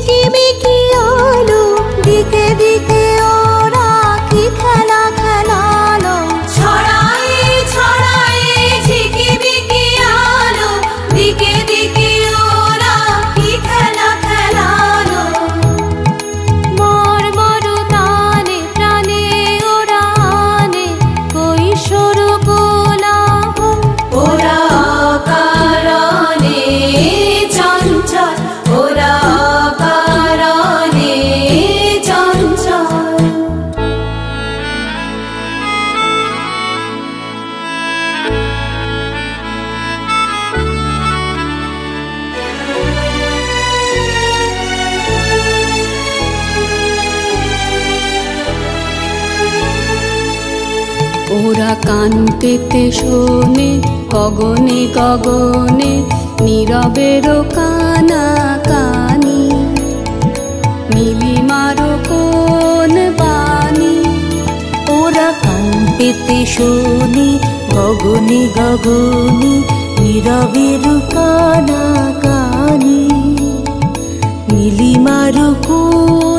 ঝিকিমিকি আলো, দিকে দিকে ওরা কি খেলা খেলালো। ছড়ায় ছড়ায় ঝিকিমিকি আলো, দিকে দিকে ওরা কি খেলা খেলালো। মর্মর তানে প্রাণে ওরা আনে কৈশোর কোলাহল। ওরা কারণে চঞ্চল, ওরা কারণে চঞ্চল। ওরা কান পেতে শোনে গগনে গগনে নীরবেরও কানা কানি, নীলিমারও কোন বাণী। ওরা কান পেতে শোনে গগনে গগনে নীরবের কানা কানি, নীলিমার কোন